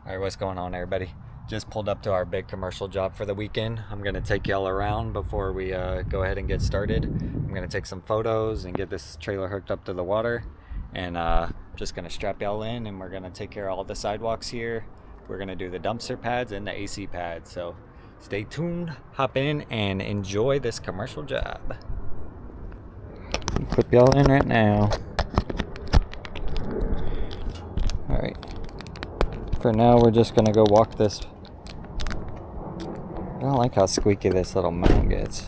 Alright, what's going on, everybody? Just pulled up to our big commercial job for the weekend. I'm going to take y'all around before we go ahead and get started. I'm going to take some photos and get this trailer hooked up to the water. And just going to strap y'all in, and we're going to take care of all the sidewalks here. We're going to do the dumpster pads and the AC pads. So stay tuned, hop in, and enjoy this commercial job. Put y'all in right now. Alright. For now, we're just gonna go walk this. I don't like how squeaky this little mount gets.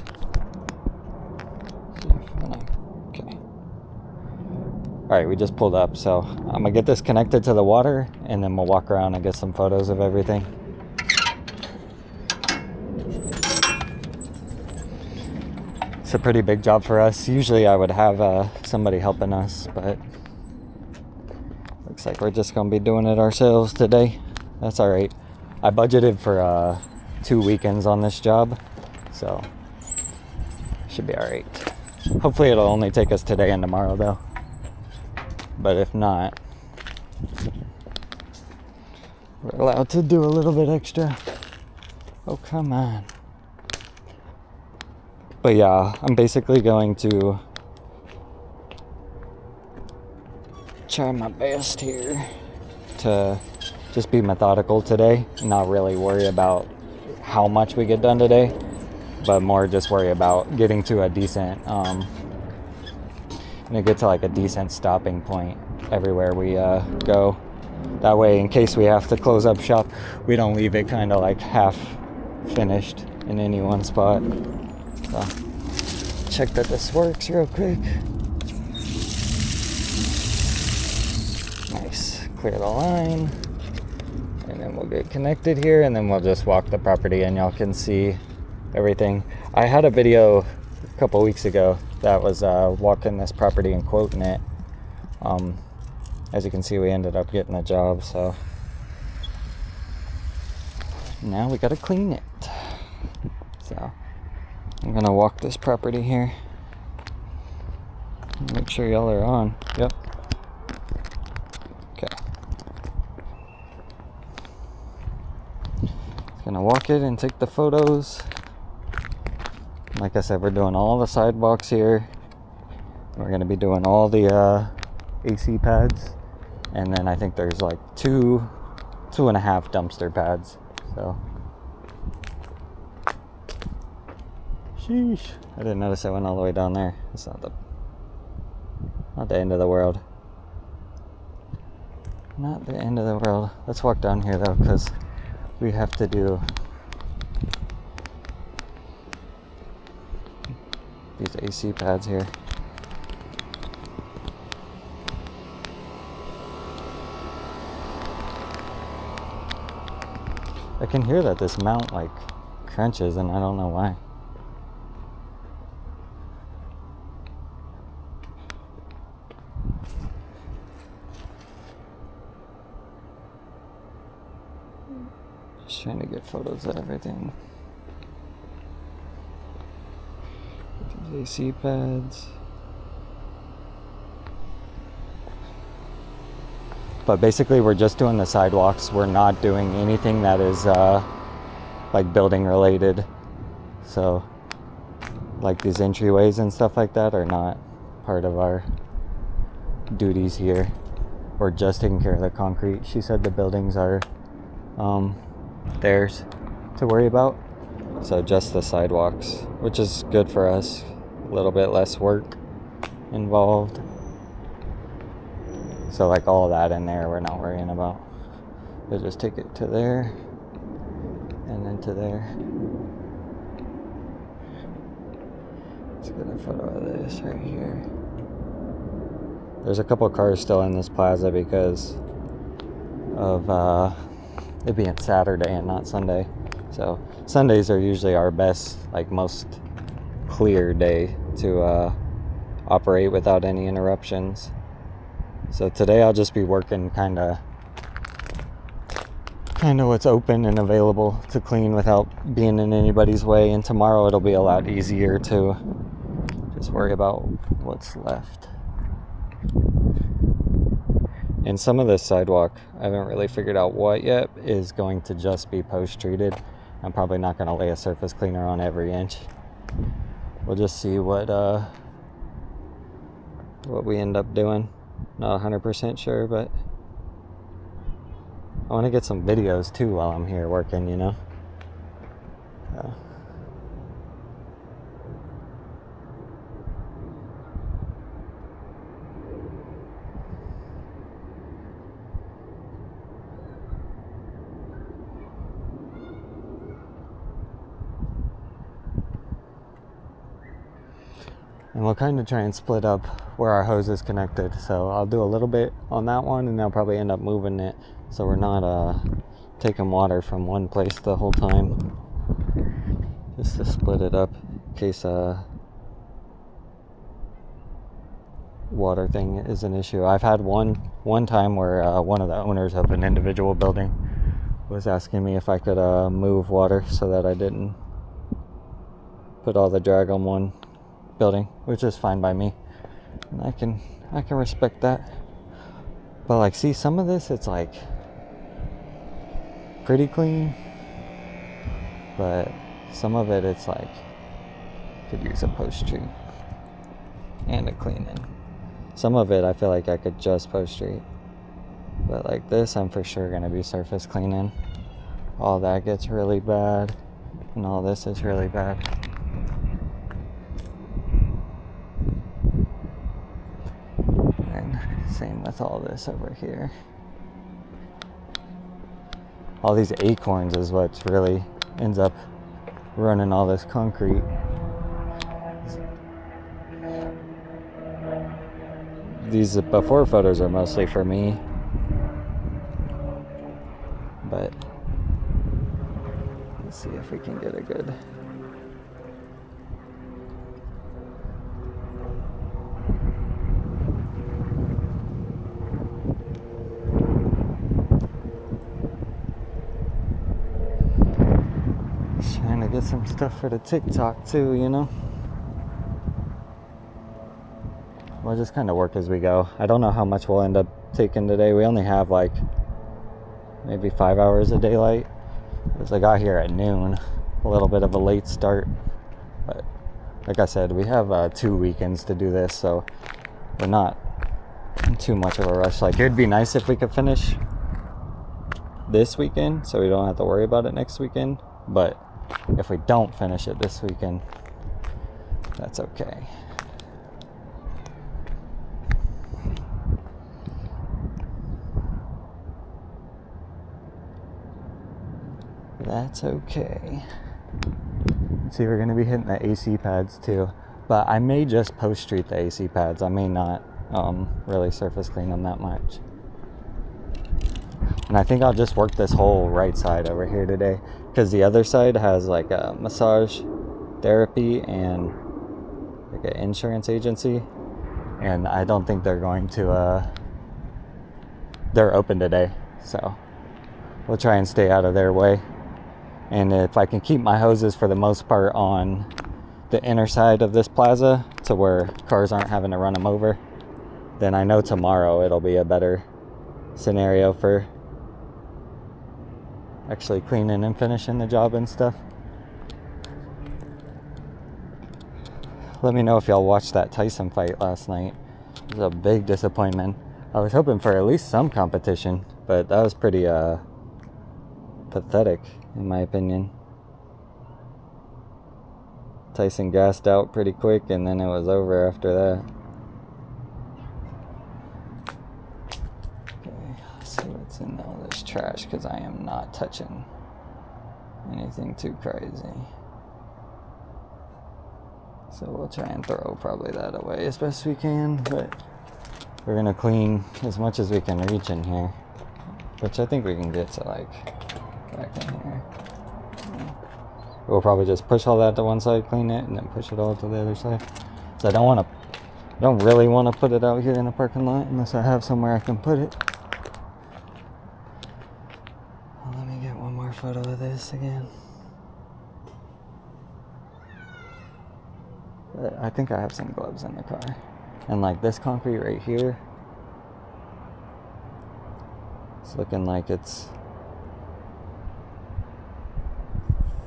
Okay. Alright, we just pulled up, so I'm gonna get this connected to the water, and then we'll walk around and get some photos of everything. It's a pretty big job for us. Usually I would have somebody helping us, but looks like we're just gonna be doing it ourselves today. That's all right. I budgeted for 2 weekends on this job, so should be all right. Hopefully it'll only take us today and tomorrow though, but if not, we're allowed to do a little bit extra. Oh, come on. But yeah, I'm basically going to try my best here to just be methodical today and not really worry about how much we get done today, but more just worry about getting to a decent get to like a decent stopping point everywhere we go. That way, in case we have to close up shop, we don't leave it kind of like half finished in any one spot. So check that this works real quick. Nice. Clear the line, and then we'll get connected here, and then we'll just walk the property and y'all can see everything. I had a video a couple weeks ago that was walking this property and quoting it. As you can see, we ended up getting the job, so now we gotta clean it. So I'm gonna walk this property here. Make sure y'all are on. Yep. Okay. Gonna walk it and take the photos. Like I said, we're doing all the sidewalks here. We're gonna be doing all the AC pads, and then I think there's like two and a half dumpster pads. So, sheesh! I didn't notice I went all the way down there. It's not the end of the world. Not the end of the world. Let's walk down here though, because we have to do these AC pads here. I can hear that this mount like crunches, and I don't know why. Just trying to get photos of everything. These AC pads. But basically we're just doing the sidewalks. We're not doing anything that is like building related. So like these entryways and stuff like that are not part of our duties here. We're just taking care of the concrete. She said the buildings are theirs to worry about. So just the sidewalks, which is good for us. A little bit less work involved. So like all that in there, we're not worrying about. We'll just take it to there, and then to there. Let's get a photo of this right here. There's a couple cars still in this plaza because of it being Saturday and not Sunday. So Sundays are usually our best, like most clear day to operate without any interruptions. So today I'll just be working kind of what's open and available to clean without being in anybody's way, and tomorrow it'll be a lot easier to just worry about what's left. And some of this sidewalk, I haven't really figured out what yet, is going to just be post-treated. I'm probably not going to lay a surface cleaner on every inch. We'll just see what we end up doing. Not 100% sure, but I want to get some videos too while I'm here working, you know. And we'll kind of try and split up where our hose is connected. So I'll do a little bit on that one, and I'll probably end up moving it so we're not taking water from one place the whole time. Just to split it up in case water thing is an issue. I've had one time where one of the owners of an individual building was asking me if I could move water so that I didn't put all the drag on one building, which is fine by me, and I can respect that. But like, see, some of this, it's like pretty clean, but some of it, it's like could use a post treat and a cleaning. Some of it I feel like I could just post treat, but like this, I'm for sure gonna be surface cleaning. All that gets really bad, and all this is really bad. Same with all this over here. All these acorns is what really ends up running all this concrete. These before photos are mostly for me, but let's see if we can get a good. Trying to get some stuff for the TikTok too, you know. We'll just kind of work as we go. I don't know how much we'll end up taking today. We only have like maybe 5 hours of daylight, because I got here at noon. A little bit of a late start, but like I said, we have 2 weekends to do this, so we're not in too much of a rush. Like, it'd be nice if we could finish this weekend so we don't have to worry about it next weekend, but if we don't finish it this weekend, that's okay. That's okay. See, we're going to be hitting the AC pads too, but I may just post treat the AC pads. I may not really surface clean them that much. And I think I'll just work this whole right side over here today, because the other side has like a massage therapy and like an insurance agency, and I don't think they're going to they're open today, so we'll try and stay out of their way. And if I can keep my hoses for the most part on the inner side of this plaza to where cars aren't having to run them over, then I know tomorrow it'll be a better scenario for actually cleaning and finishing the job and stuff. Let me know if y'all watched that Tyson fight last night. It was a big disappointment. I was hoping for at least some competition, but that was pretty pathetic in my opinion. Tyson gassed out pretty quick, and then it was over after that. Okay, let's see what's in all this trash, because I am not touching anything too crazy. So we'll try and throw probably that away as best we can, but we're gonna clean as much as we can reach in here, which I think we can get to like back in here. We'll probably just push all that to one side, clean it, and then push it all to the other side. So I don't really want to put it out here in the parking lot unless I have somewhere I can put it. Well, let me get one more photo of this again. But I think I have some gloves in the car. And like this concrete right here, It's looking like it's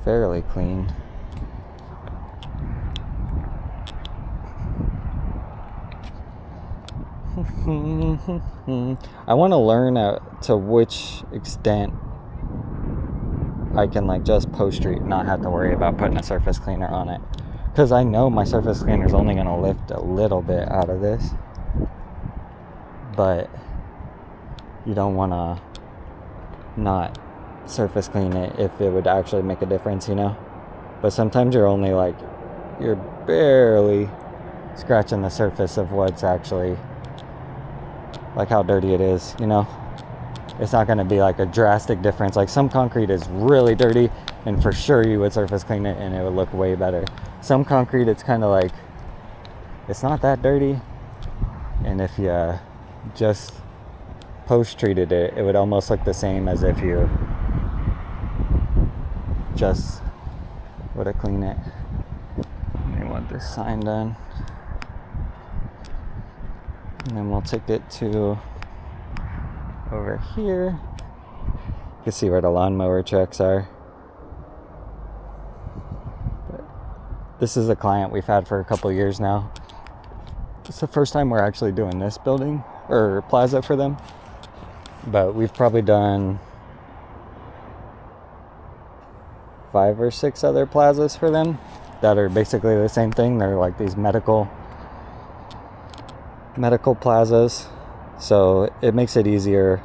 fairly clean. I want to learn to which extent I can like just post treat and not have to worry about putting a surface cleaner on it, because I know my surface cleaner is only going to lift a little bit out of this, but you don't want to not surface clean it if it would actually make a difference, you know. But sometimes you're barely scratching the surface of what's actually, like, how dirty it is, you know. It's not going to be like a drastic difference. Like, some concrete is really dirty and for sure you would surface clean it and it would look way better. Some concrete, it's kind of like, it's not that dirty, and if you just post treated it, it would almost look the same as if you just would have cleaned it. We want this sign done, and then we'll take it to over here. You can see where the lawnmower tracks are. But this is a client we've had for a couple years now. It's the first time we're actually doing this building or plaza for them, but we've probably done 5 or 6 other plazas for them that are basically the same thing. They're like these medical plazas, so it makes it easier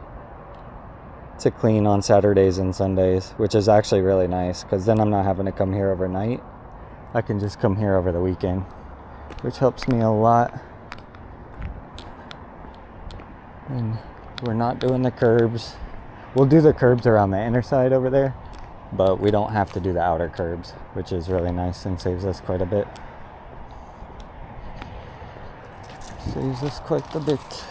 to clean on Saturdays and Sundays, which is actually really nice, because then I'm not having to come here overnight. I can just come here over the weekend, which helps me a lot. And we're not doing the curbs. We'll do the curbs around the inner side over there, but we don't have to do the outer curbs, which is really nice and saves us quite a bit. Saves us quite a bit.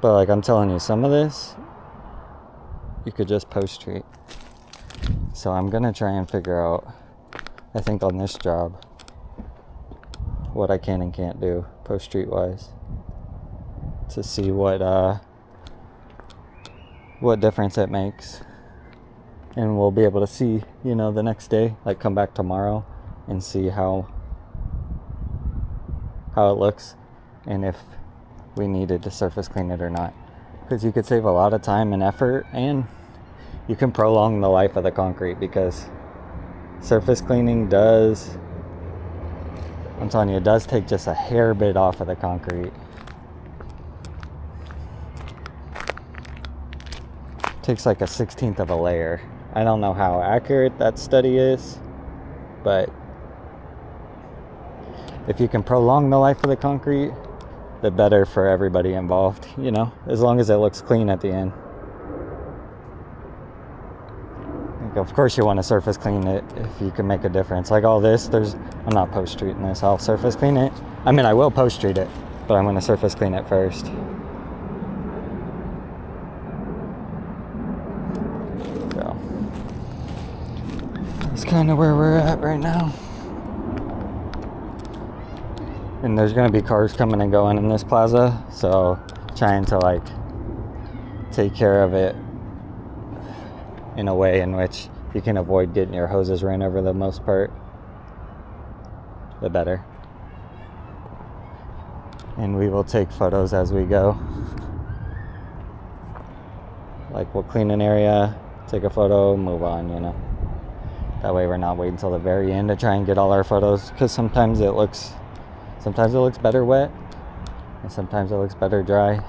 But like I'm telling you, some of this you could just post treat. So I'm gonna try and figure out, I think on this job, what I can and can't do post treat wise, to see what difference it makes. And we'll be able to see, you know, the next day, like come back tomorrow and see how it looks, and if we needed to surface clean it or not. Because you could save a lot of time and effort, and you can prolong the life of the concrete, because surface cleaning does, I'm telling you, it does take just a hair bit off of the concrete. It takes like a 1/16 of a layer. I don't know how accurate that study is, but if you can prolong the life of the concrete, the better for everybody involved, you know, as long as it looks clean at the end. Like, of course you want to surface clean it if you can make a difference. Like all this, I'm not post treating this, I'll surface clean it. I mean, I will post treat it, but I'm going to surface clean it first. So that's kind of where we're at right now. And there's going to be cars coming and going in this plaza, so trying to like take care of it in a way in which you can avoid getting your hoses ran over the most part, the better. And we will take photos as we go. Like, we'll clean an area, take a photo, move on, you know. That way we're not waiting until the very end to try and get all our photos, because sometimes it looks better wet, and sometimes it looks better dry.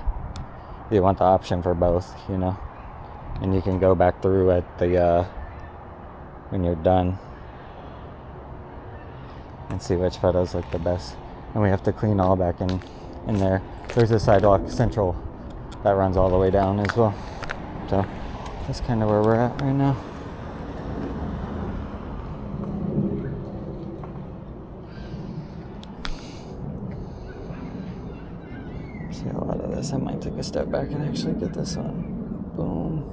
You want the option for both, you know. And you can go back through at the when you're done and see which photos look the best. And we have to clean all back in there. There's a sidewalk central that runs all the way down as well. So that's kind of where we're at right now. See a lot of this. I might take a step back and actually get this one. Boom.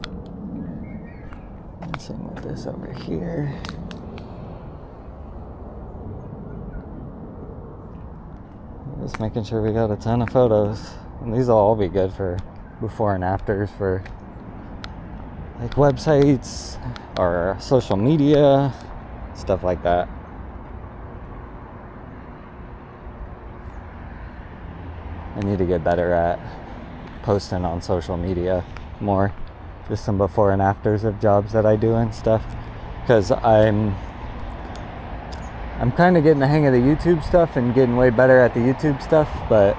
And same with this over here. Just making sure we got a ton of photos. And these will all be good for before and afters for like websites or social media, stuff like that. I need to get better at posting on social media more, just some before and afters of jobs that I do and stuff, because I'm kind of getting the hang of the YouTube stuff and getting way better at the YouTube stuff, but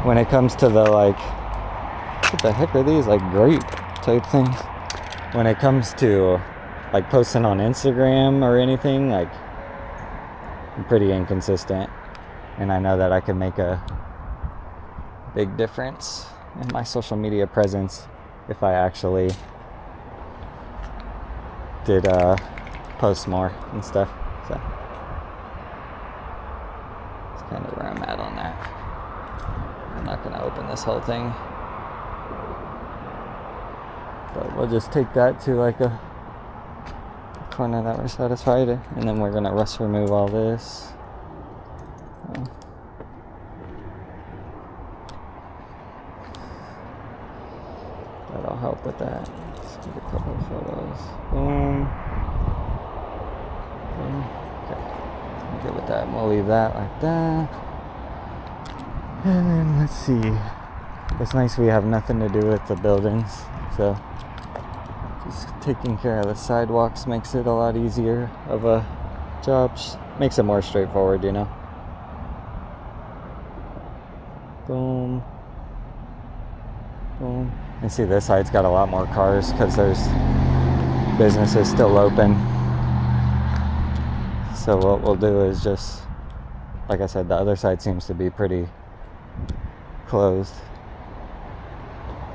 when it comes to the like, what the heck are these, like grape type things, when it comes to like posting on Instagram or anything, like I'm pretty inconsistent, and I know that I can make a big difference in my social media presence if I actually did post more and stuff. So that's kind of where I'm at on that. I'm not going to open this whole thing, but we'll just take that to like a corner that we're satisfied in, and then we're going to rust remove all this. That'll help with that. Let's get a couple of photos. Boom. Boom. Okay. I'm good with that. We'll leave that like that. And then let's see. It's nice we have nothing to do with the buildings. So just taking care of the sidewalks makes it a lot easier of a job. Just makes it more straightforward, you know. Boom. Boom. And see, this side's got a lot more cars because there's businesses still open. So what we'll do is just, like I said, the other side seems to be pretty closed.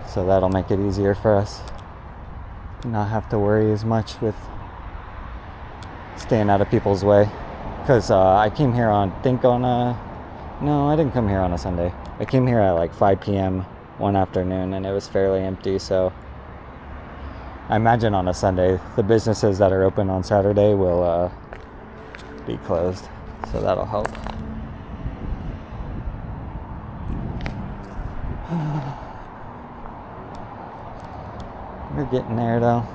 So that'll make it easier for us. Not have to worry as much with staying out of people's way. Because I came here on, no, I didn't come here on a Sunday. I came here at like 5 p.m. one afternoon, and it was fairly empty, so I imagine on a Sunday the businesses that are open on Saturday will be closed, so that'll help. We're getting there though.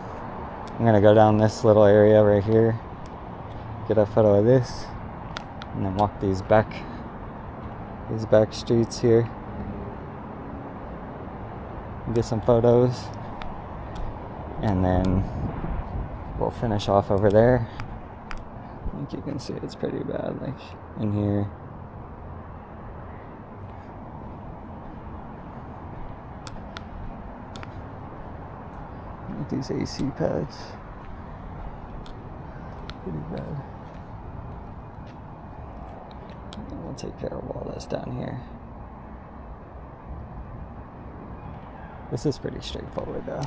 I'm gonna go down this little area right here, get a photo of this, and then walk these back streets here, get some photos, and then we'll finish off over there. I think you can see it's pretty bad, like in here. Like these AC pads, pretty bad. And we'll take care of all this down here. This is pretty straightforward though.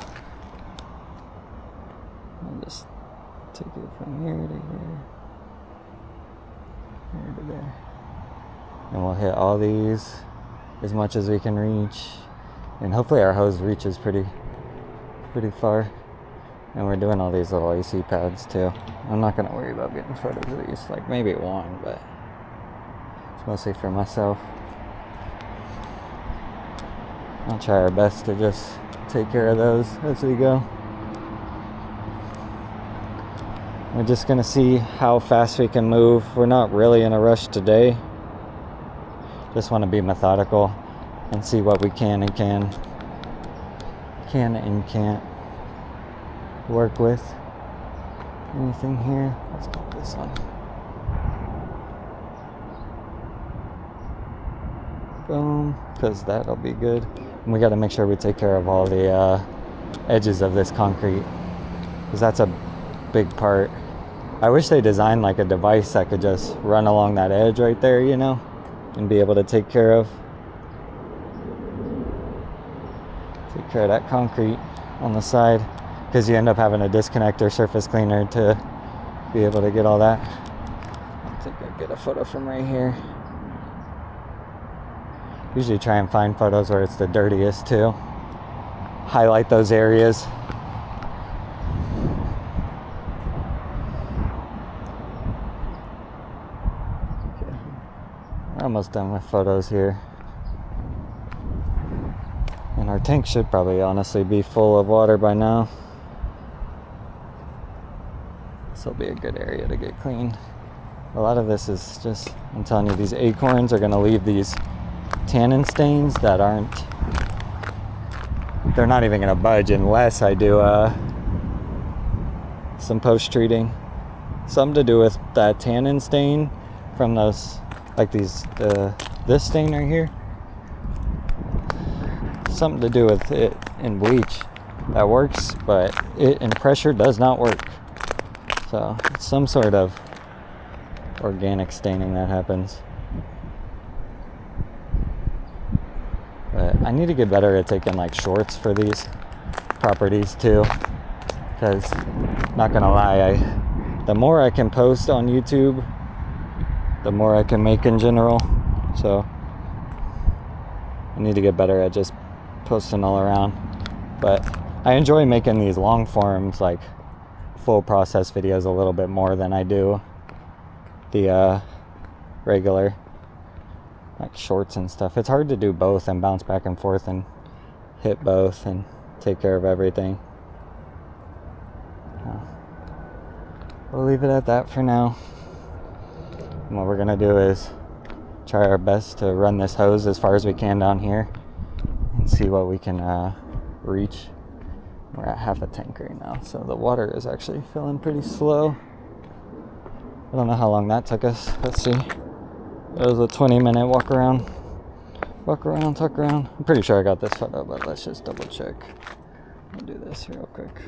I'll just take it from here to here, here to there. And we'll hit all these as much as we can reach. And hopefully our hose reaches pretty far. And we're doing all these little AC pads too. I'm not gonna worry about getting photos of these, like maybe one, but it's mostly for myself. I'll try our best to just take care of those as we go. We're just gonna see how fast we can move. We're not really in a rush today. Just want to be methodical and see what we can and can't work with. Anything here? Let's go with this one. Boom, because that'll be good. And we got to make sure we take care of all the edges of this concrete, because that's a big part. I wish they designed like a device that could just run along that edge right there, you know, and be able to take care of that concrete on the side, because you end up having a disconnect or surface cleaner to be able to get all that. I think I'll get a photo from right here. Usually try and find photos where it's the dirtiest too. Highlight those areas. Okay. We're almost done with photos here. Our tank should probably honestly be full of water by now. This will be a good area to get cleaned. A lot of this is just, I'm telling you, these acorns are going to leave these tannin stains that aren't, they're not even going to budge unless I do some post-treating. Something to do with that tannin stain from those, like these, this stain right here. Something to do with it in bleach that works, but it in pressure does not work. So it's some sort of organic staining that happens. But I need to get better at taking like shorts for these properties too, because not gonna lie, the more I can post on YouTube, the more I can make in general. So I need to get better at just posting all around. But I enjoy making these long forms, like full process videos, a little bit more than I do the regular like shorts and stuff. It's hard to do both and bounce back and forth and hit both and take care of everything. We'll leave it at that for now. And what we're gonna do is try our best to run this hose as far as we can down here and see what we can reach. We're at half a tank right now, so the water is actually filling pretty slow. I don't know how long that took us. Let's see. It was a 20-minute walk around, tuck around. I'm pretty sure I got this photo, but let's just double check. I'll do this real quick.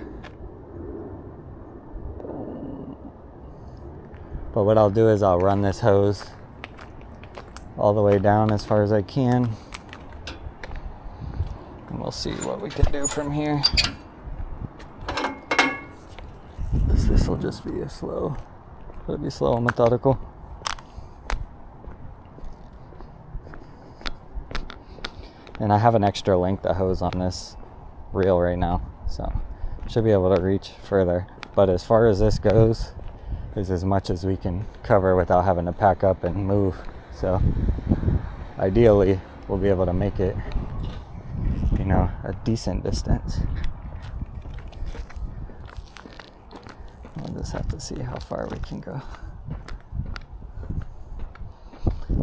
But what I'll do is I'll run this hose all the way down as far as I can, and we'll see what we can do from here. This will just be it'll be slow and methodical. And I have an extra length of hose on this reel right now, so should be able to reach further. But as far as this goes, is as much as we can cover without having to pack up and move. So ideally we'll be able to make it, you know, a decent distance. We'll just have to see how far we can go.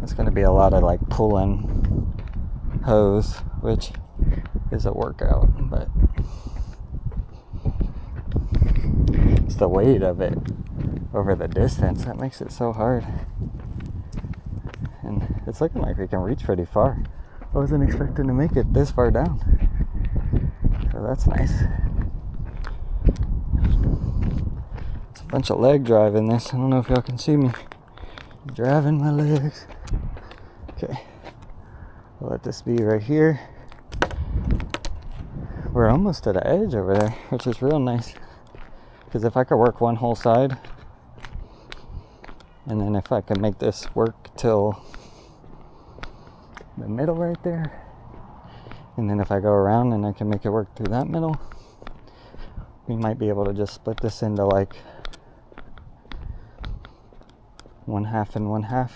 It's going to be a lot of like pulling hose, which is a workout, but it's the weight of it over the distance that makes it so hard. And it's looking like we can reach pretty far. I wasn't expecting to make it this far down, so that's nice. It's a bunch of leg drive in this. I don't know if y'all can see me. I'm driving my legs. Okay, I'll let this be right here. We're almost to the edge over there, which is real nice, because if I could work one whole side, and then if I can make this work till the middle right there, and then if I go around and I can make it work through that middle, we might be able to just split this into like 1/2 and 1/2,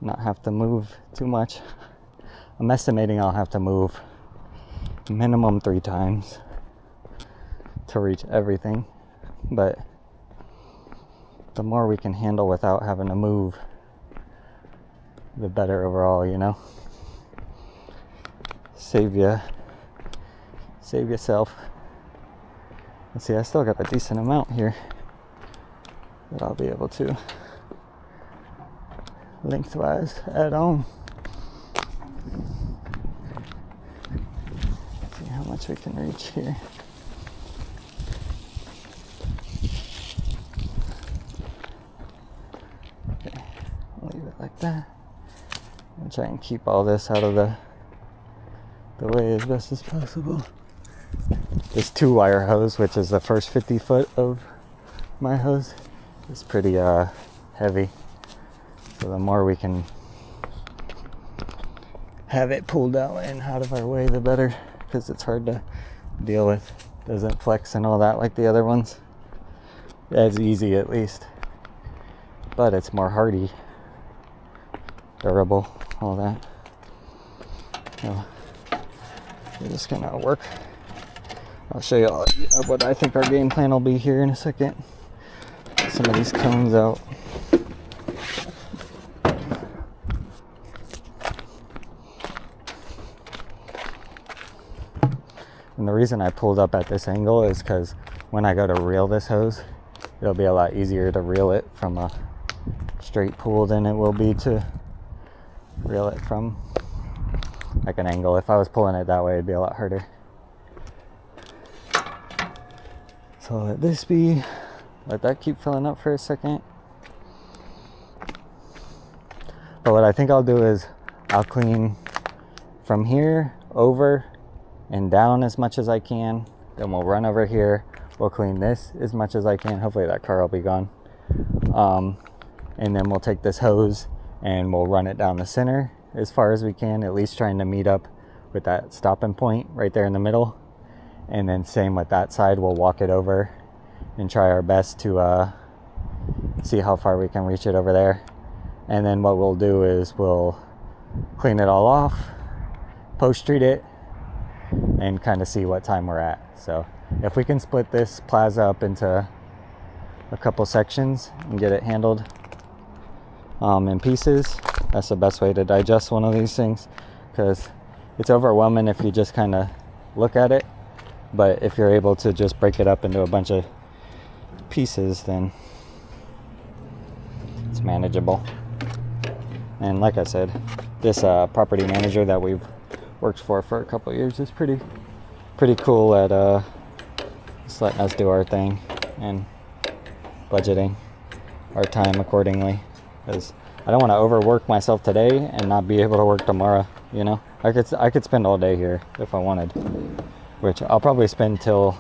not have to move too much. I'm estimating I'll have to move minimum 3 times to reach everything, but the more we can handle without having to move, the better overall, you know. Save yourself. Let's see, I still got a decent amount here that I'll be able to lengthwise add on. See how much we can reach here. Okay, I'll leave it like that. And try and keep all this out of the way as best as possible. This 2-wire hose, which is the first 50 foot of my hose, is pretty heavy. So the more we can have it pulled out and out of our way, the better, because it's hard to deal with. Doesn't flex and all that like the other ones. It's easy at least, but it's more hardy, durable, all that. So we're just gonna work. I'll show you all what I think our game plan will be here in a second. Get some of these cones out. And the reason I pulled up at this angle is because when I go to reel this hose, it'll be a lot easier to reel it from a straight pull than it will be to reel it from like an angle. If I was pulling it that way, it'd be a lot harder. So let this be, let that keep filling up for a second. But what I think I'll do is I'll clean from here over and down as much as I can. Then we'll run over here. We'll clean this as much as I can. Hopefully that car will be gone. And then we'll take this hose and we'll run it down the center as far as we can, at least trying to meet up with that stopping point right there in the middle. And then same with that side, we'll walk it over and try our best to see how far we can reach it over there. And then what we'll do is we'll clean it all off, post treat it, and kind of see what time we're at. So if we can split this Plaza up into a couple sections and get it handled in pieces, that's the best way to digest one of these things, because it's overwhelming if you just kind of look at it. But if you're able to just break it up into a bunch of pieces, then it's manageable. And like I said, this property manager that we've worked for a couple of years is pretty cool at just letting us do our thing and budgeting our time accordingly. Because I don't want to overwork myself today and not be able to work tomorrow. You know, I could spend all day here if I wanted, which I'll probably spend till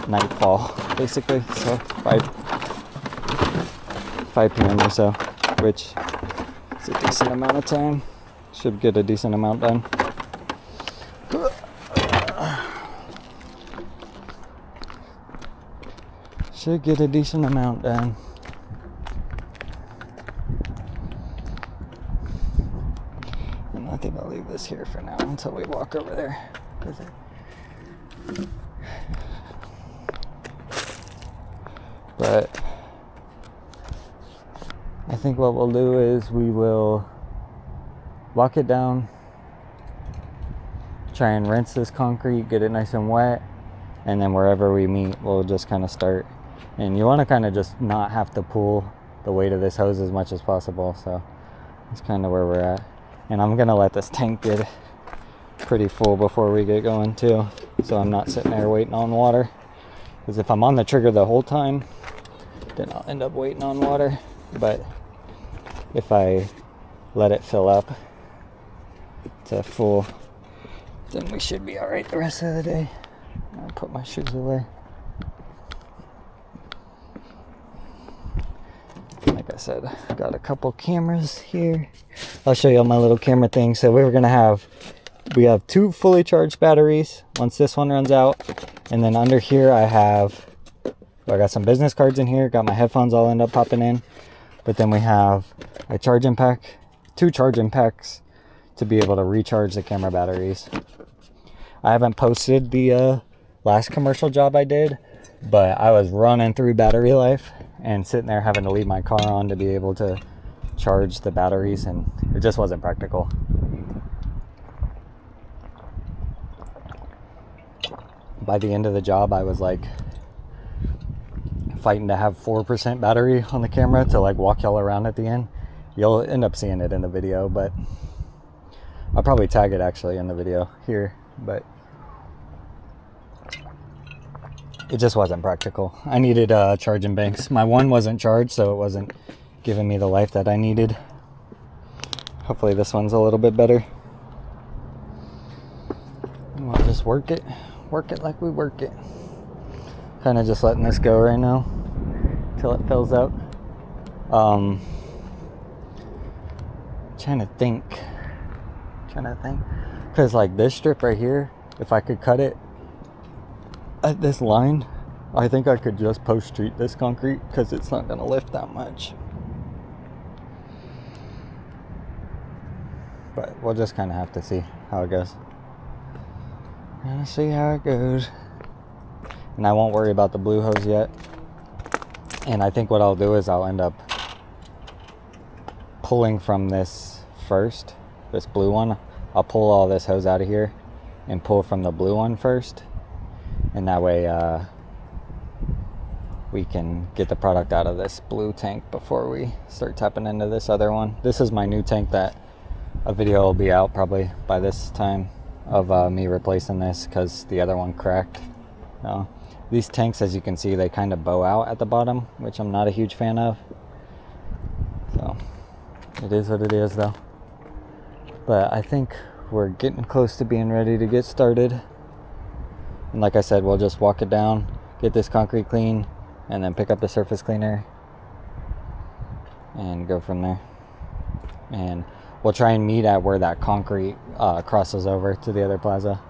nightfall, basically. So 5 p.m. or so, which is a decent amount of time. Should get a decent amount done. Should get a decent amount done. And I think I'll leave this here for now until we walk over there. But I think what we'll do is we will walk it down, try and rinse this concrete, get it nice and wet, and then wherever we meet, we'll just kind of start. And you want to kind of just not have to pull the weight of this hose as much as possible. So that's kind of where we're at. And I'm going to let this tank get pretty full before we get going too, so I'm not sitting there waiting on water. Because if I'm on the trigger the whole time, then I'll end up waiting on water. But if I let it fill up to full, then we should be all right the rest of the day. I'll put my shoes away. Like I said, I've got a couple cameras here. I'll show you all my little camera thing. So we have 2 fully charged batteries once this one runs out. And then under here I got some business cards in here, got my headphones all end up popping in. But then we have a charging pack, 2 charging packs to be able to recharge the camera batteries. I haven't posted the last commercial job I did, but I was running through battery life and sitting there having to leave my car on to be able to charge the batteries, and it just wasn't practical. By the end of the job, I was like fighting to have 4% battery on the camera to like walk y'all around at the end. You'll end up seeing it in the video, but I'll probably tag it actually in the video here, but it just wasn't practical. I needed charging banks. My one wasn't charged, so it wasn't giving me the life that I needed. Hopefully this one's a little bit better. And we'll just work it like we work it. Kind of just letting this go right now till it fills out. Trying to think, because like this strip right here, if I could cut it at this line, I think I could just post treat this concrete because it's not going to lift that much. But we'll just kind of have to see how it goes. Gonna see how it goes. And I won't worry about the blue hose yet. And I think what I'll do is I'll end up pulling from this first, this blue one. I'll pull all this hose out of here and pull from the blue one first. And that way we can get the product out of this blue tank before we start tapping into this other one. This is my new tank that a video will be out probably by this time of me replacing this because the other one cracked. These tanks, as you can see, they kind of bow out at the bottom, which I'm not a huge fan of. So it is what it is though. But I think we're getting close to being ready to get started. And like I said, we'll just walk it down, get this concrete clean, and then pick up the surface cleaner and go from there. And we'll try and meet at where that concrete crosses over to the other plaza.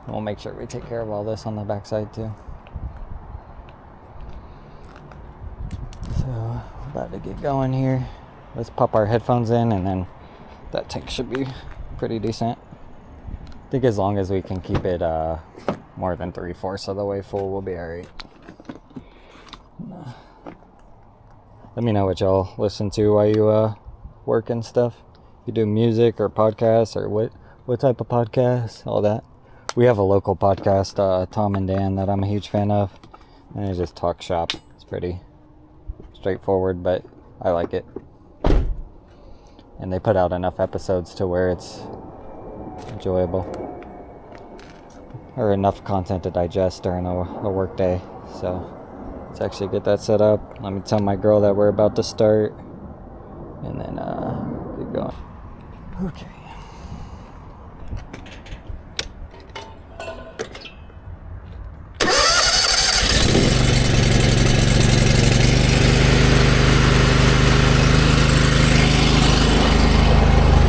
We'll make sure we take care of all this on the backside too. So, about to get going here. Let's pop our headphones in, and then that tank should be pretty decent. I think as long as we can keep it more than 3/4 of the way full, we'll be alright. Let me know what y'all listen to while you work and stuff. You do music or podcasts, or what type of podcasts, all that. We have a local podcast, Tom and Dan, that I'm a huge fan of, and they just talk shop. It's pretty straightforward, but I like it. And they put out enough episodes to where it's enjoyable, or enough content to digest during a work day. So let's actually get that set up. Let me tell my girl that we're about to start, and then get going. Okay.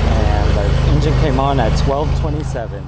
And our engine came on at 12:27.